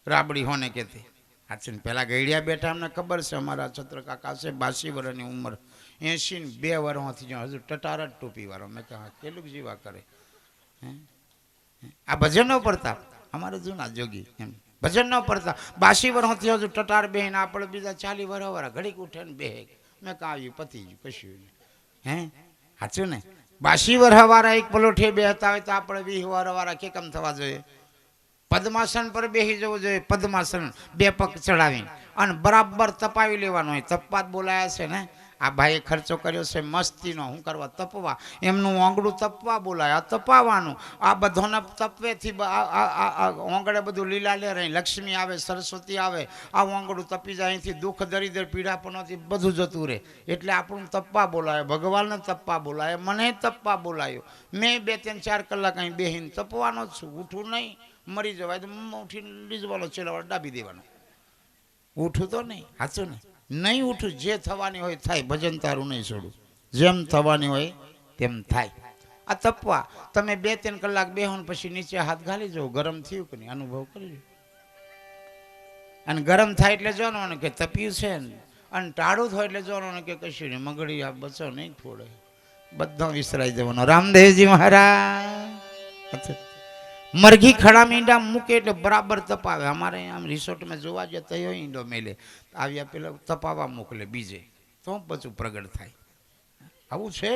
રાબડી હોને કહેતી. સાચી ને? પહેલાં ગઈડિયા બેઠા અમને ખબર છે. અમારા છત્ર કાકા છે 82 વર્ષની ઉંમર, 82 વર્ષથી જો હજુ ટટાર જ ટોપીવાળો. મેં કહ્યું કેટલું જીવા કરે. આ ભજનનો પ્રતાપ અમારે જૂના જોગી એમ ભજન ન પડતા. 82 વર્ષથી હજુ ટટાર બેહીને આપણે બીજા 40 વર્ષવાળા ઘડીક ઉઠે ને બેહે. મેં કહ્યું આવ્યું પતી ગયું, કશું નહીં. હે, સાચું ને? 82 વર્ષવાળા એક પલોઠે બેહતા હોય તો આપણે 20 વર્ષવાળા કે કેમ થવા જોઈએ? પદ્માસન પર બેસી જવું જોઈએ. પદ્માસન 2 પગ ચડાવીને અને બરાબર તપાવી લેવાનું હોય. તપવા જ બોલાયા છે ને. આ ભાઈએ ખર્ચો કર્યો છે મસ્તીનો. શું કરવા? તપવા. એમનું ઓંગળું તપવા બોલાય, આ તપાવવાનું. આ બધાને તપવેથી ઓંગળે બધું લીલા લે રહી. લક્ષ્મી આવે, સરસ્વતી આવે, આ ઓંગળું તપી જાય. અહીંથી દુઃખ દરિદ્ર પીડાપણોથી બધું જતું રહે. એટલે આપણું તપવા બોલાય, ભગવાનને તપવા બોલાય, મને તપવા બોલાયો. મેં 2-3-4 કલાક અહીં બેહીને તપવાનો જ છું. ઉઠું નહીં, મરી જવાય તો ઉઠીને લીજવાનો, ચેલાવાળો દાબી દેવાનો. ઉઠું તો નહીં. સાચું ને? નહીં ઉઠું. જે થવાની હોય થાય. ભજન તારું નહીં છોડું. જેમ થવાની હોય તેમ થાય. આ તપવા તમે 2-3 કલાક બેહો ને પછી નીચે હાથ ઘાલી જાઓ. ગરમ થયું કે નહીં અનુભવ કરી લો. અને ગરમ થાય એટલે જોવાનું કે તપ્યું છે ને, અને ટાળું થાય એટલે જોવાનું કે કશું નહીં, મગડી આ બચો નહીં ફોડે, બધા વિસરાઈ જવાનો. રામદેવજી મહારાજ મરઘી ખડા મીંડા મૂકે એટલે બરાબર તપાવે. અમારે આમ રિસોર્ટમાં જોવા જતા હોય ઈંડો મેલે આવ્યા પેલા તપાવવા મોકલે બીજે, તો પછી પ્રગટ થાય. આવું છે,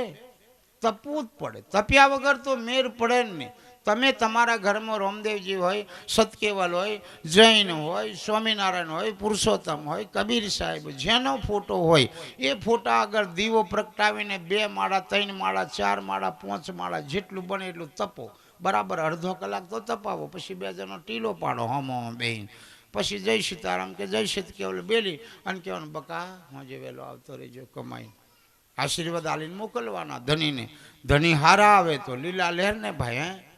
તપવું જ પડે. તપ્યા વગર તો મેર પડે જ નહીં. તમે તમારા ઘરમાં રામદેવજી હોય, સતકેવલ હોય, જૈન હોય, સ્વામિનારાયણ હોય, પુરુષોત્તમ હોય, કબીર સાહેબ, જેનો ફોટો હોય એ ફોટા આગળ દીવો પ્રગટાવીને 2 માળા 3 માળા 4 માળા 5 માળા જેટલું બને એટલું તપો. બરાબર અડધો કલાક તો તપાવો. પછી 2 જણનો ટીલો પાડો હમ બેન. પછી જય સીતારામ કે જય સતકેવલ બેલી અને કહેવાનું બકા હું જે વહેલો આવતો રહેજો કમાઈ. આશીર્વાદ આલીને મોકલવાના ધણીને. ધણી હારા આવે તો લીલા લહેર ને ભાઈ.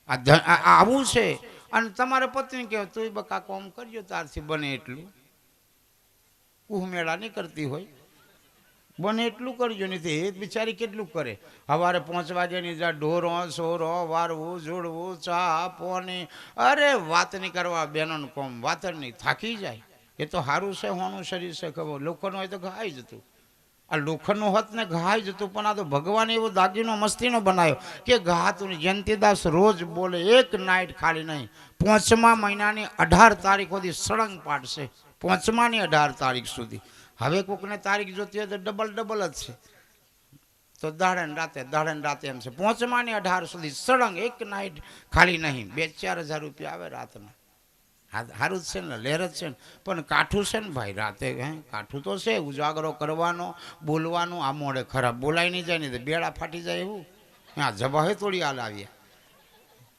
આવું છે. અને તમારે પત્ની કહેવાય તું બકા કોમ કરજો તારથી બને એટલું. ઉહમેળા નહીં કરતી હોય, બને એટલું કરજો. નથી એ બિચારી કેટલું કરે. સવારે 5 વાગ્યાની જા ઢોરો સોરો વારવું જોડવું ચા પોની, અરે વાત નહીં કરવા બહેનોનું કોમ. વાત જ નહીં, થાકી જાય. એ તો સારું છે, હોનું શરીર છે ખબર. લોખંડનું હોય તો ઘાઈ જતું. આ લોખંડનું હોત ને ઘાઈ જતું. પણ આ તો ભગવાને એવો દાગીનો મસ્તીનો બનાવ્યો કે ઘાતું. જયંતીદાસ રોજ બોલે, એક નાઇટ ખાલી નહીં. 5મા મહિનાની 18 તારીખ સુધી સળંગ પાડશે. 5માની 18 તારીખ સુધી. હવે કોકને તારીખ જોતી હોય તો ડબલ જ છે. તો દાડે ને રાતે એમ છે. 5માની 18 સુધી સળંગ એક નાઇટ ખાલી નહીં. 2-4 હજાર રૂપિયા આવે રાતના. સારું જ છે ને, લહેર જ છે ને. પણ કાઠું છે ને ભાઈ રાતે. કાઠું તો છે. ઉજાગરો કરવાનો, બોલવાનું. આ મોડે ખરાબ બોલાય નહીં જાય, નહીં તો બેડા ફાટી જાય એવું. હા જબાહે થોડી હાલ આવ્યા.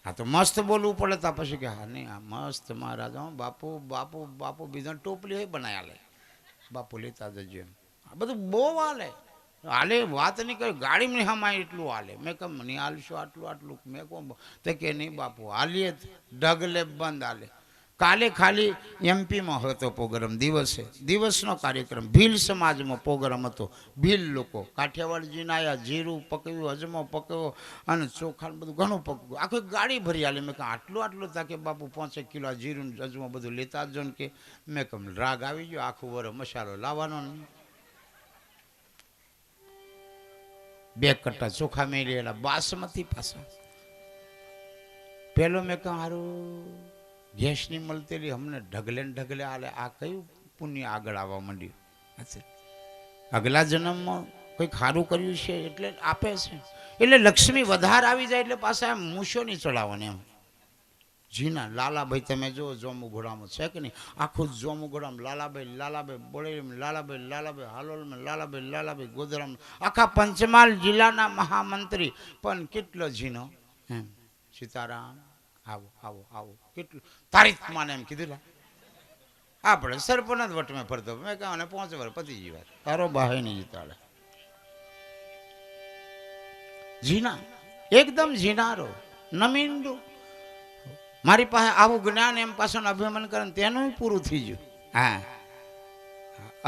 હા તો મસ્ત બોલવું પડે. તા પછી કે હા નહીં આ મસ્ત મહારાજ બાપુ બાપુ બાપુ બીજા ટોપલી હોય બનાવ્યા લે બાપુ લેતા જજો એમ. આ બધું બહુ હાલે વાત નહીં કરે. ગાડીમાં હમાય એટલું હાલે. મેં કહું નહીં હાલશું આટલું. મેં કહું તો કે નહીં બાપુ હાલીએ ઢગલે બંધ હાલે. કાલે ખાલી એમપીમાં હતો પ્રોગ્રામ. દિવસનો કાર્યક્રમ. ભીલ સમાજમાં પ્રોગ્રામ હતો. ભીલ લોકો કાઠિયાવાડજીને આવ્યા. જીરું પકવ્યું, અજમો પકવ્યો અને ચોખા બધું ઘણું પકવ્યું. આખી ગાડી ભરી આલે. મેં કહું આટલું તા કે બાપુ 5 કિલો જીરું અજમો બધું લેતા જ જો ને કે. મેં કહું રાગ આવી ગયો. આખું વર મસાલો લાવવાનો નહીં. 2 કટ્ટા ચોખા મેળેલા બાસમતી પાછા. પેલો મેં કહું સારું ગેસની મળતેલી અમને ઢગલે હાલે. આ કયું પુણ્ય આગળ આવવા માંડ્યું. આગલા જન્મમાં કંઈક સારું કર્યું છે એટલે આપે છે. એટલે લક્ષ્મી વધારે આવી જાય એટલે પાછા એમ મૂછો નહીં ચડાવવાની એમ. જીના લાલાભાઈ તમે જો જોમુઘોડામાં છે કે નહીં. આખું જોમુઘોડામાં લાલાભાઈ બોળે લાલાભાઈ હાલોલમાં લાલાભાઈ ગોધરામાં. આખા પંચમહાલ જિલ્લાના મહામંત્રી. પણ કેટલો જીનો એમ. સીતારામ આવો કેટલું તારીખ માને એમ કીધું. આપણે સરપંચ જ વટમે ફરતો. મેં કહું 5 વર્ષ પતી ગઈ વાત. તારો બાહે નહીં જીતાડે. ઝીણા એકદમ ઝીણારો નમીંડું. મારી પાસે આવું જ્ઞાન એમ પાછળ અભિમાન કરે તેનું પૂરું થઈ ગયું. હા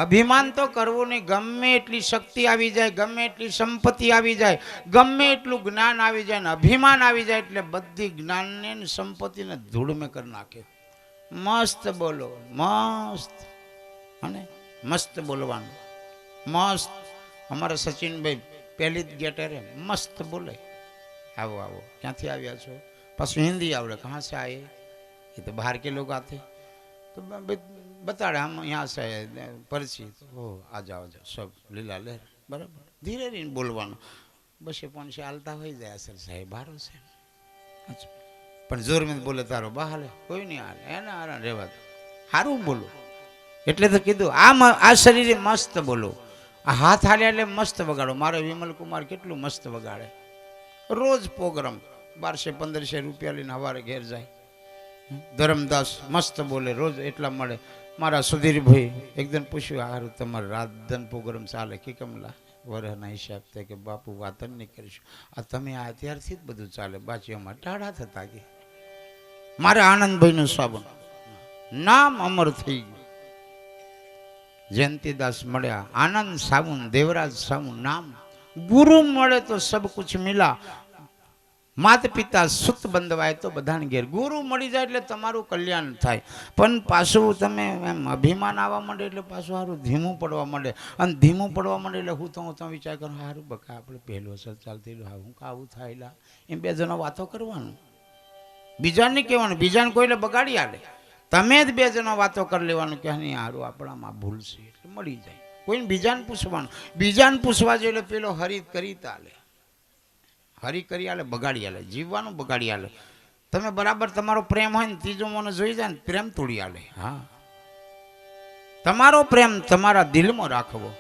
અભિમાન તો કરવું નહીં. ગમે એટલી શક્તિ આવી જાય, ગમે એટલી સંપત્તિ આવી જાય, ગમે એટલું જ્ઞાન આવી જાય ને અભિમાન આવી જાય એટલે બધી જ્ઞાનને સંપત્તિને ધૂળમે કરી નાખે. મસ્ત બોલો, મસ્ત અને મસ્ત બોલવાનું. મસ્ત અમારા સચિનભાઈ પહેલી જ ગેટે રે મસ્ત બોલે. આવો ક્યાંથી આવ્યા છો? પાછું હિન્દી આવડે. કહાં સે આયે? એ તો બહાર કે લોગ આતે. તો बताड़े हम यहाँ से परिचित हो आ जाओ सब लीला लहर बराबर धीरे धीरे बोलवानो. बस ये 5 हालता हो जाए असल साहेब बारो से. अच्छा पण जोर में बोले तारो बहाले कोई नहीं हाले एना हारा रेवा हारू बोलो. એટલે તો કીધું આ શરીરે મસ્ત બોલો. આ હાથ હાલે એટલે મસ્ત વગાડો. મારો વિમલ કુમાર કેટલું મસ્ત વગાડે. રોજ પ્રોગ્રામ 1200-1500 રૂપિયા લઈને સવારે ઘેર જાય. ધરમદાસ મસ્ત બોલે રોજ એટલા મળે. મારા સુધીરભાઈ એકદમ પૂછ્યું સારું તમારે રાતધન પ્રોગ્રામ ચાલે કે કમલા વરહના હિસાબ થાય કે બાપુ વાત જ નહીં કરીશું. આ તમે આ ત્યારથી જ બધું ચાલે. બાકી અમારે ટાઢા થતા કે મારે આનંદભાઈનું સાબન નામ અમર થઈ ગયું. જયંતીદાસ મળ્યા આનંદ સાબુન દેવરાજ સાબુન નામ. ગુરુ મળે તો સબ કુછ મિલા. માતા પિતા સુત બંધવાય તો બધાને ઘેર ગુરુ મળી જાય એટલે તમારું કલ્યાણ થાય. પણ પાછું તમે એમ અભિમાન આવવા માંડે એટલે પાછું સારું ધીમું પડવા માંડે, અને ધીમું પડવા માંડે એટલે હું તો વિચાર કરું સારું બકા આપણે પહેલું અસર ચાલતી હું આવું થાય એમ બે જણા વાતો કરવાનું, બીજાને નહીં કહેવાનું, બીજાને કોઈને બગાડી આલે, તમે જ બે જણા વાતો કરી લેવાનું કે નહીં સારું આપણામાં ભૂલ છે એટલે મળી જાય. કોઈને બીજાને પૂછવાનું, બીજાને પૂછવા જોઈએ એટલે પેલો હરી કરી તાલે, હરી કરી આલે બગાડી આલે, જીવવાનું બગાડી આલે. તમે બરાબર તમારો પ્રેમ હોય ને ત્રીજો મને જોઈ જાય ને પ્રેમ તોડી આલે. હા, તમારો પ્રેમ તમારા દિલમાં રાખવો.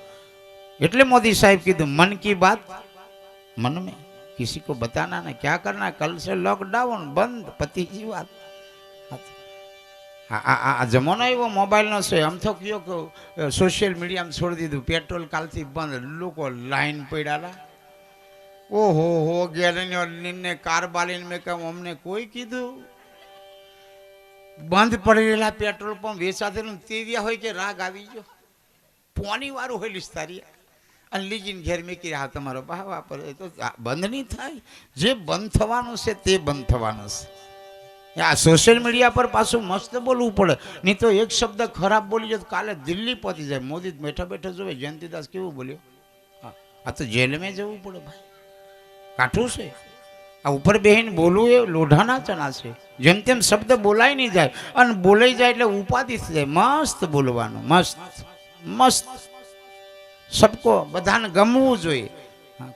એટલે મોદી સાહેબ કીધું મન કી બાત મન में किसी को बताना ना, क्या करना, कल से लॉकडाउन बंद, पति की बात. આ જમાનો એવો મોબાઈલનો છે. આમ તો કયો કે સોશિયલ મીડિયામાં છોડી દીધું, પેટ્રોલ કાલથી બંધ, લોકો લાઈન પડ્યા. ઓહો હો ગેરને કાર બાલીને મેં કહ્યું અમને કોઈ કીધું બંધ પડેલા પેટ્રોલ પંપ વેચાતેલું તેવ્યા હોય કે રાગ આવી ગયો પોની વાળું હોય લિસ્તારી અને લીજીને ઘેર મેકી હા તમારો બા વાપરે તો બંધ નહીં થાય. જે બંધ થવાનું છે તે બંધ થવાનું છે. આ સોશિયલ મીડિયા પર પાછું મસ્ત બોલવું પડે, નહીં તો એક શબ્દ ખરાબ બોલી જાય કાલે દિલ્હી પહોંચી જાય. મોદી બેઠા બેઠા જોવે જયંતિદાસ કેવું બોલ્યો, હા આ તો જેલમાં જવું પડે ભાઈ, કાઠું છે. આ ઉપર બેહીને બોલવું એ લોઢાના ચણા છે. જેમ તેમ શબ્દ બોલાય નહીં જાય, અને બોલાઈ જાય એટલે ઉપાધિ થઈ જાય. મસ્ત બોલવાનું, મસ્ત મસ્ત સબકો બધાને ગમવું જોઈએ.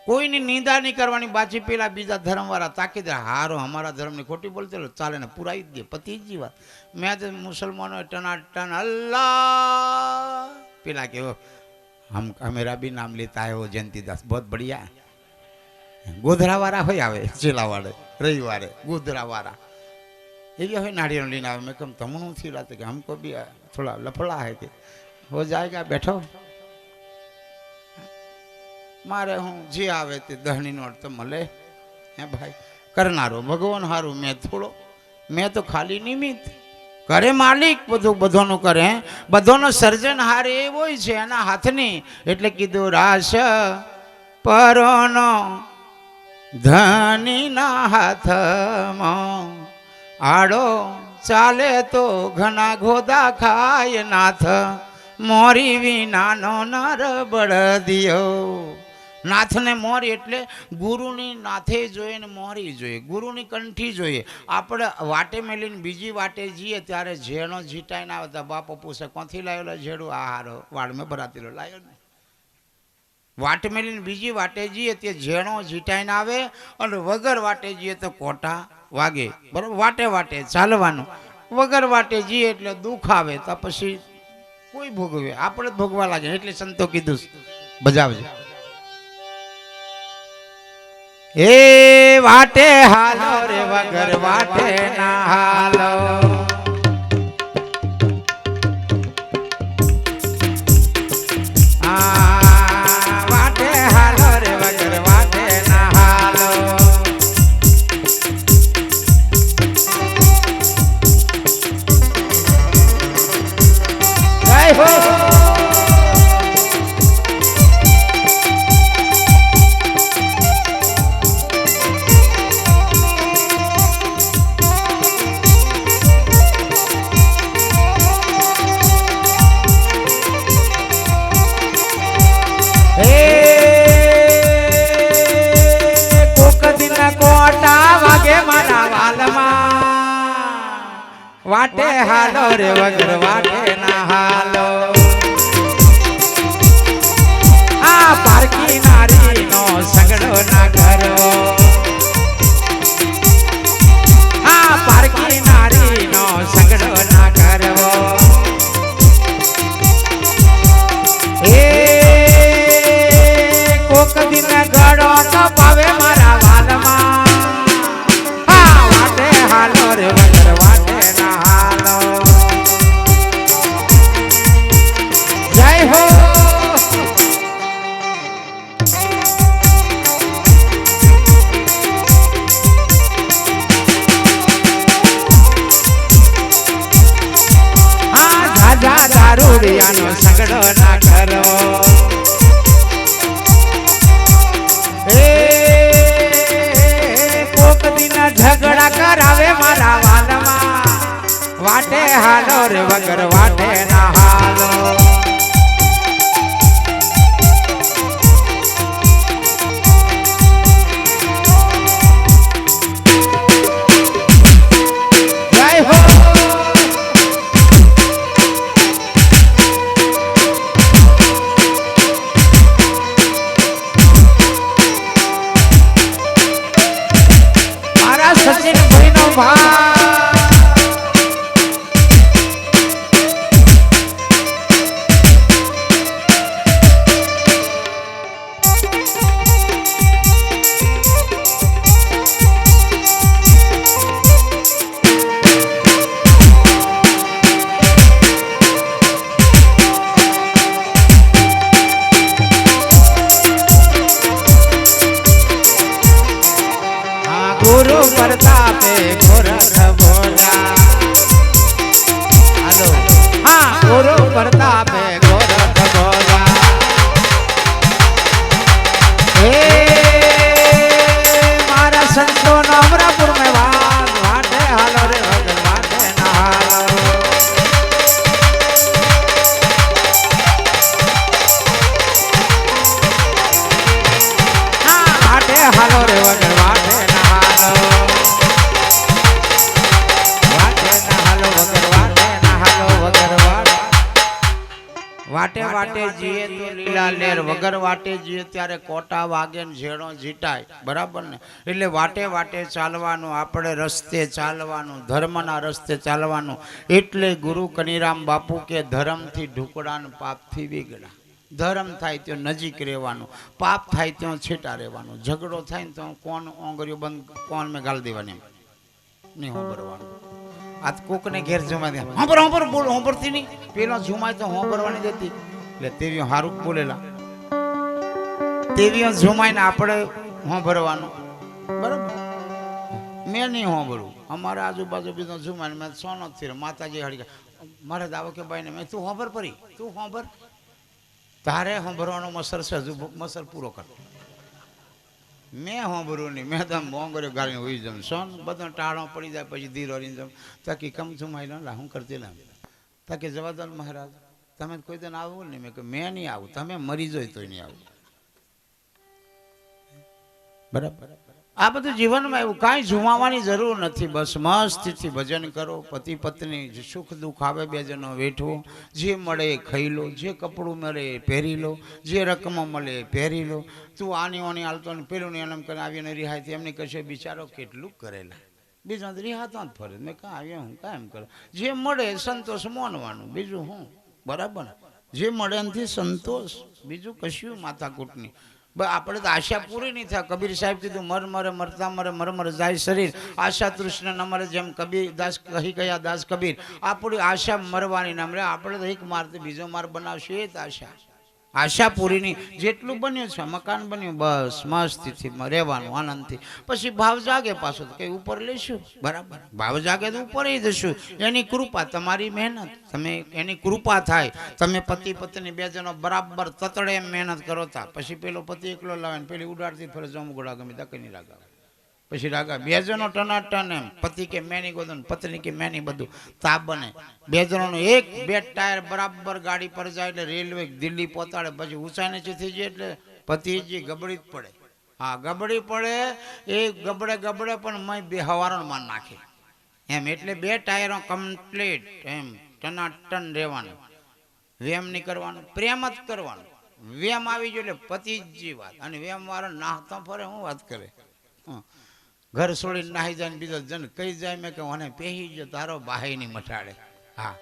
કોઈની નિંદા નહીં કરવાની. બાજી પેલા બીજા ધર્મવાળા તાકીદ હારો અમારા ધર્મની ખોટી બોલતો ચાલે ને પુરાઈ દે, પતિજી વાત. મેં તો મુસલમાનો ટનાટન અલ્લાહ પેલા કેવો હમેરા બી નામ લેતા હો જયંતિદાસ બહુ બઢિયા. ગોધરા વાળા હોય આવે ચેલાવાડે રવિવારે ગોધરા વાળા એવી હોય નાળિયેર લઈને આવે. મેં કહું તમનું थी रात કે हमको भी थोड़ा लफड़ा है कि हो जाएगा बैठो. મારે હું જે આવે તે દહની નોટ તો મળે હે ભાઈ. કરનારો ભગવાન હારું, મેં તો ખાલી નિમિત્ત. કરે માલિક બધું બધોનું કરે, બધોનો સર્જન હાર એવો છે એના હાથની. એટલે કીધું રાસ પરોનો ધનીના હાથમાં, આડો ચાલે તો ઘણા ગોદા ખાય નાથ, મોરી વિનાનો નર બળદિયો. નાથને મોરી એટલે ગુરુની નાથે જોઈએ ને મોરી જોઈએ, ગુરુની કંઠી જોઈએ. આપણે વાટે મેલીને બીજી વાટે જઈએ ત્યારે ઝેણો ઝીટાઈને આવે તો બાપો પૂછે કોથી લાવેલો ઝેડું, આ હારો વાડ મેં ભરાતેલો લાવ્યો ને. વાટે મેલીને બીજી વાટે જઈએ તે ઝેણો ઝીટાઈને આવે, અને વગર વાટે જઈએ તો કોટા વાગે. બરાબર, વાટે વાટે ચાલવાનું. વગર વાટે જઈએ એટલે દુઃખ આવે તો પછી કોઈ ભોગવે, આપણે જ ભોગવા લાગે. એટલે સંતો કીધું બજાવજે. એ વાટે હાલો રે વગર વાટે ના હાલો, વાટે હાલો રે વગર વાટે ના હાલો. જય હો. વાટે હાલો રે વગર વાટે ના હાલો. આ પારકી નારી નો સગડો ના કરો, આ પારકી નારી નો સગડો ના કરવો. એ કોક દિન ગળો તો પાવે મારા વાલમાં. આ વાટે હાલો રે વગર વાટે ના હાલો. જય હો. આ ઝાઝા દારૂડિયાનો સગડો ના કરો. એ કોક મારા વાલમાં વાટે હાલો રે વગર વાટે ના હાલો જય હો સચિન ભાઈ નો ભાઈ ગુરુ પ્રતાપે ગોરખ ભોગા હાલો હા ગુરુ પ્રતાપે ગોરખ ભોગા હે મારા સંતો નો અમરાપુર મે વાસ વાટે હાલો રે વગર વાટે ના હાલો હા વાટે હાલો રે વગર વાટે વાટે વાટે જીએ તો લીલા લેર વગર વાટે જીએ ત્યારે કોટા વાગે ને ઝેડો જીટાય બરાબર ને એટલે વાટે વાટે ચાલવાનું આપણે રસ્તે ચાલવાનું ધર્મના રસ્તે ચાલવાનું એટલે ગુરુ કનીરામ બાપુ કે ધર્મથી ઢુકડા ને પાપથી વીગડા ધર્મ થાય તો નજીક રહેવાનું પાપ થાય ત્યાં છેટા રહેવાનું ઝઘડો થાય ને તો કોણ ઓંગરીઓ બંધ કોણ મેં ગાળ દેવાની નહીં હોંભરવાનું આ કોક ને ઘેર જમા દે હોંભર હોંભર બોલ હોંભરતી નહીં પેલો ઝુમાય તો હોંભરવાની જતી એટલે તેવીઓ હારું બોલેલા તેવીઓ ઝુમાઈને આપણે હોંભરવાનું બરાબર મેં નહીં હોંભરું અમારા આજુબાજુ બીજો ઝુમાઈને મેં સોનો થી માતાજી હળી મારે દાવો કે ભાઈ ને મેં તું હોંભર પરી તું હોંભર તારે હોંભરવાનો મસર છે હજુ મસર પૂરો કર મેં હોંભરું નહીં મેં તો મોંગર્યો ગાળીને હોઈ જમ સોન બધો ટાળો પડી જાય પછી ધીરો રહીને જમ તાકી કમ છુમાઈ લો હું કરતી ના તાકે જવાદાર મહારાજ તમે કોઈ દિન આવું ને મેં કે મેં નહીં આવું તમે મરી જોઈ તોય નહીં આવું બરાબર આ બધું જીવનમાં એવું કાંઈ ઝુમાવાની જરૂર નથી બસ મસ્તથી ભજન કરો પતિ પત્ની સુખ દુઃખ આવે બે જણો વેઠવો જે મળે એ ખાઈ લો જે કપડું મળે એ પહેરી લો જે રકમો મળે એ પહેરી લો તું આની ઓની હાલતો ને પેલું ને એમ કરીને આવીને રિહાય એમને કશે બિચારો કેટલું કરેલા બીજું રિહાતો જ ફરે મેં કાં આવ્યો હું કાં એમ કરો જે મળે સંતોષ માનવાનું બીજું હું બરાબર જે મળે એનાથી સંતોષ બીજું કશું માથાકૂટની આપણે તો આશા પૂરી નહીં થાય કબીર સાહેબ કીધું મર મરે મરતા મરે મર મર જાય શરીર આશા તૃષ્ણ ન મરે જેમ કબીર દાસ કહી ગયા દાસ કબીર આપણી આશા મરવાની ના મરે આપણે તો એક મારથી બીજો માર બનાવશે એ જ આશા પૂરીની જેટલું બન્યું છે મકાન બન્યું બસ મસ્તીથી રહેવાનું આનંદથી પછી ભાવ જાગે પાછો કઈ ઉપર લઈશું બરાબર ભાવ જાગે તો ઉપર જશું એની કૃપા તમારી મહેનત તમે એની કૃપા થાય તમે પતિ પત્ની બે જણો બરાબર તતડે એમ મહેનત કરો તા પછી પેલો પતિ એકલો લાવે ને પેલી ઉડાડતી ફરે જમગોડા ગમે દકની રાગા પછી રાગા બે જણો ટનાટન એમ પતિ કે મેની ગોદન પત્ની કે મેની બધું તા બને બે જણોનું એક બે ટાયર બરાબર ગાડી પર જાય એટલે રેલવે દિલ્હી પહોંચાડે પછી ઊંચા નીચે થઈ જાય એટલે પતિજી ગબડી જ પડે હા ગબડી પડે એ ગબડે ગબડે પણ મય બે હવારણ માં નાખે એમ એટલે બે ટાયરો કમ્પ્લીટ એમ ટનાટન રહેવાનું વેમ નહીં કરવાનું પ્રેમ જ કરવાનું વેમ આવી ગયો એટલે પતિજી વાત અને વેમ વાળો નાહતો ફરે હું વાત કરે ઘર છોડીને નાહી જાય બીજો જન કઈ જાય મેં કે મને પહેરી ગયો તારો બાહી ની મટાડે હા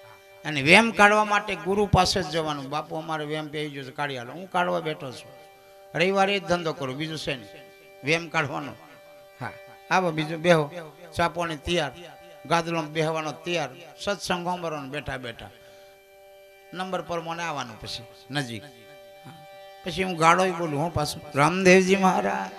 અને વેમ કાઢવા માટે ગુરુ પાસે જ જવાનું બાપુ અમારે વેમ પહેરી ગયો છે કાઢી હાલો હું કાઢવા બેઠો છું રવિવારે જ ધંધો કરું બીજું છે ને વેમ કાઢવાનો હા આવો બીજું બેહો ચાપોની તૈયાર ગાદલો બેહવાનો તૈયાર સત્સંગ સાંભળવાનો બેઠા બેઠા નંબર પર મને આવવાનું પછી નજીક પછી હું ગાળો બોલું હું પાછું રામદેવજી મહારાજ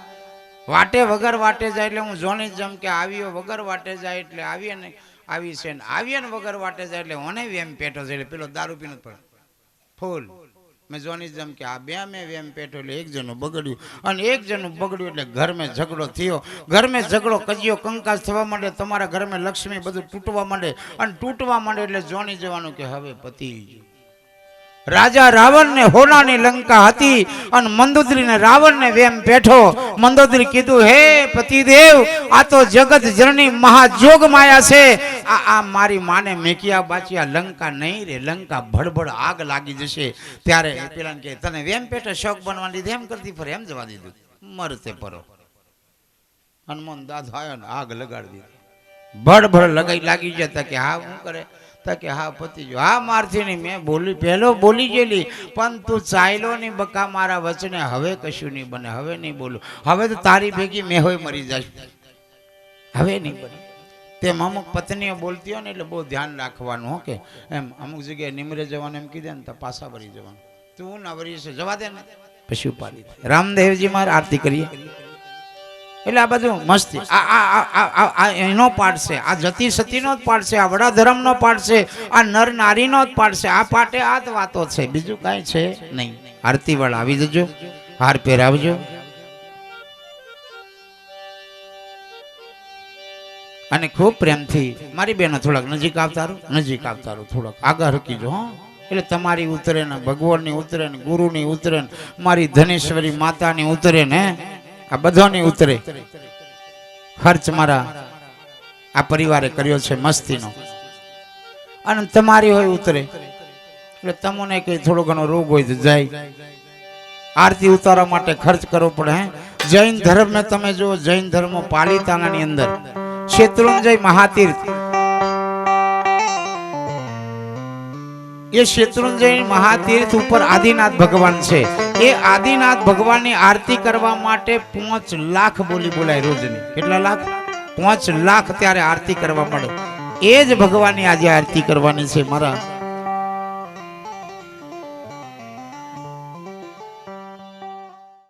વાટે વગર વાટે જાય એટલે હું જોની જમ કે આવ્યો વગર વાટે જાય એટલે આવીએ ને આવી છે ને આવીએ ને વગર વાટે જાય એટલે મને એમ પેટો છે એટલે પેલો દારૂ પીનો પડે ફૂલ મેં જોની જેમ કે આ બે મેં વેમ પેટો એટલે એક જણનું બગડ્યું અને એક જણનું બગડ્યું એટલે ઘરમાં ઝઘડો થયો. ઘરમાં ઝઘડો કજિયો કંકાસ થવા માંડે, તમારા ઘરમાં લક્ષ્મી બધું તૂટવા માંડે અને તૂટવા માંડે એટલે જોની જવાનું કે હવે પતી ગયું. રાજા રાવણ ને હોનાની લંકા હતી અને મંદોદરી ને રાવણ ને વેમ પેઠો. મંદોદરી કીધું, હે પતિદેવ, આ તો જગત જનની મહાજોગ માયા છે. આ મારી માને મેકિયા બાચિયા લંકા નહીં રે, લંકા ભડભડ આગ લાગી જશે. ત્યારે પેલા કે તને વેમ પેઠે શોખ બનવા લીધે એમ કરતી ફરે, એમ જવા દીધું, મરતે પરો. હનુમાન દાદો આવ્યો ને આગ લગાડી દીધી. ભડભડ લગાઈ લાગી જતા કે હા શું કરે કે હા પતિ જો હા મારથી નહીં, મેં બોલી પહેલો બોલી ગયેલી પણ તું ચાલ્યો નહીં બકા મારા વચને, હવે કશું નહીં બને, હવે નહીં બોલું, હવે તો તારી ભેગી મેં હોય મરી જઈશ, હવે નહીં બને. તેમ અમુક પત્નીઓ બોલતી હોય ને એટલે બહુ ધ્યાન રાખવાનું. હો કે એમ અમુક જગ્યાએ નિમરે જવાનું એમ કીધે ને તો પાછા વળી જવાનું. તું ના વળી છે જવા દે ને, પછી ઉપાડી. રામદેવજી મારે આરતી કરીએ એટલે આ બધું મસ્તી એનો પાઠ છે, આ જતી સતીનો જ પાઠ છે, આ વડા ધર્મનો પાઠ છે, આ નર નારીનો જ પાઠ છે. આ પાઠે આ જ વાતો છે, બીજું કાંઈ છે નહીં. આરતી વાળા આવી જજો, હાર પહેરાવજો. અને ખૂબ પ્રેમથી મારી બેનો થોડાક નજીક આવતા રહો, થોડાક આગળ હકીજો. હો એટલે તમારી ઉતરે ને ભગવાનની ઉતરે ને ગુરુની ઉતરે ને મારી ધનેશ્વરી માતાની ઉતરે ને આ બધાની ઉતરે. ખર્ચ મારા આ પરિવારે કર્યો છે મસ્તીનો, અને તમારી હોય ઉતરે. એટલે તમને કઈ થોડો ઘણો રોગ હોય તો જાય, આરતી ઉતારવા માટે ખર્ચ કરવો પડે. હે જૈન ધર્મ ને તમે જુઓ, જૈન ધર્મ પાલિતાણાની અંદર શેત્રુંજય મહાતીર્થ, એ શેત્રુંજય મહાતીર્થ ઉપર આદિનાથ ભગવાન છે. એ આદિનાથ ભગવાનની આરતી કરવા માટે 5 લાખ બોલી બોલાય રોજની. કેટલા લાખ? 5 લાખ ત્યારે આરતી કરવા મળે. એ જ ભગવાનની આજે આરતી કરવાની છે મારા